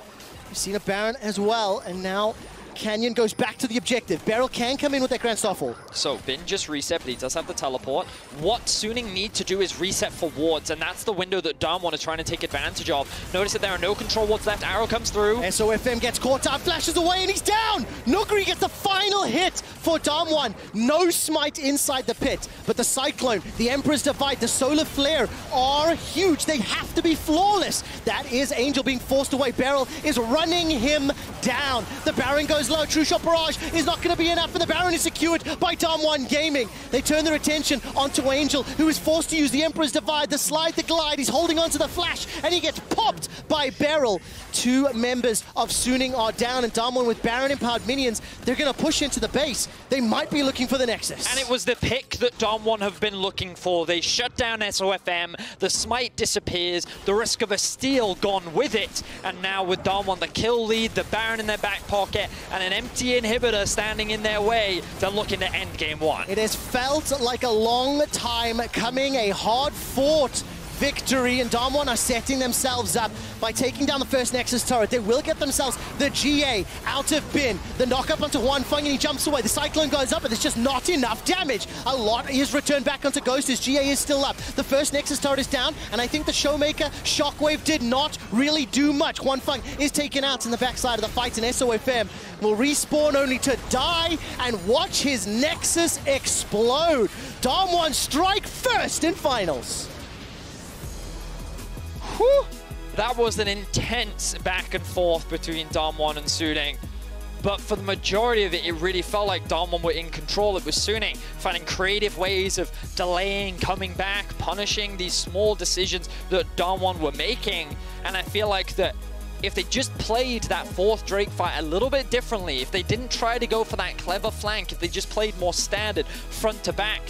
We've seen a Baron as well, and now Canyon goes back to the objective. Beryl can come in with that Grand Starfall. So Bin just reset, but he does have the teleport. What Suning need to do is reset for wards, and that's the window that Damwon is trying to take advantage of. Notice that there are no control wards left. Arrow comes through. SOFM gets caught up, flashes away, and he's down! Nuguri gets the final hit for Damwon. No smite inside the pit, but the Cyclone, the Emperor's Divide, the Solar Flare are huge. They have to be flawless. That is Angel being forced away. Beryl is running him down. The Baron goes low. True Shot Barrage is not going to be enough, and the Baron is secured by Damwon Gaming. They turn their attention onto Angel, who is forced to use the Emperor's Divide, the Slide, the Glide. He's holding onto the Flash, and he gets popped by Beryl. Two members of Suning are down, and Damwon with Baron-empowered minions, they're going to push into the base. They might be looking for the Nexus. And it was the pick that Damwon have been looking for. They shut down SOFM, the smite disappears, the risk of a steal gone with it, and now with Damwon the kill lead, the Baron in their back pocket, and an empty inhibitor standing in their way, they're looking to end game one. It has felt like a long time coming, a hard-fought victory, and Damwon are setting themselves up by taking down the first Nexus turret. They will get themselves the GA out of Bin. The knock-up onto Huan Feng, and he jumps away. The Cyclone goes up, but there's just not enough damage. A lot is returned back onto Ghost. His GA is still up. The first Nexus turret is down, and I think the Showmaker Shockwave did not really do much. Huan Feng is taken out in the backside of the fight, and SOFM will respawn only to die and watch his Nexus explode. Damwon strike first in finals. Whew. That was an intense back and forth between Damwon and Suning. But for the majority of it, it really felt like Damwon were in control. It was Suning finding creative ways of delaying, coming back, punishing these small decisions that Damwon were making. And I feel like that if they just played that fourth Drake fight a little bit differently, if they didn't try to go for that clever flank, if they just played more standard front to back,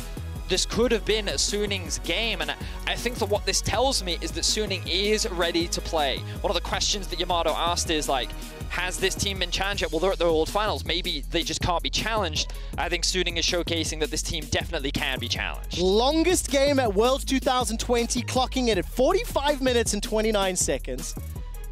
this could have been Suning's game, and I think that what this tells me is that Suning is ready to play. One of the questions that Yamato asked is like, has this team been challenged yet? Well, they're at the World Finals. Maybe they just can't be challenged. I think Suning is showcasing that this team definitely can be challenged. Longest game at Worlds 2020, clocking in at 45 minutes and 29 seconds.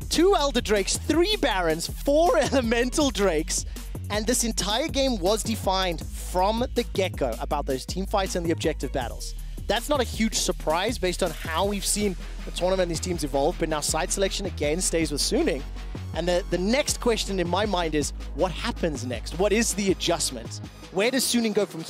2 Elder Drakes, 3 Barons, 4 Elemental Drakes, and this entire game was defined from the get-go about those team fights and the objective battles. That's not a huge surprise based on how we've seen the tournament and these teams evolve, but now side selection again stays with Suning. And the next question in my mind is, what happens next? What is the adjustment? Where does Suning go from here?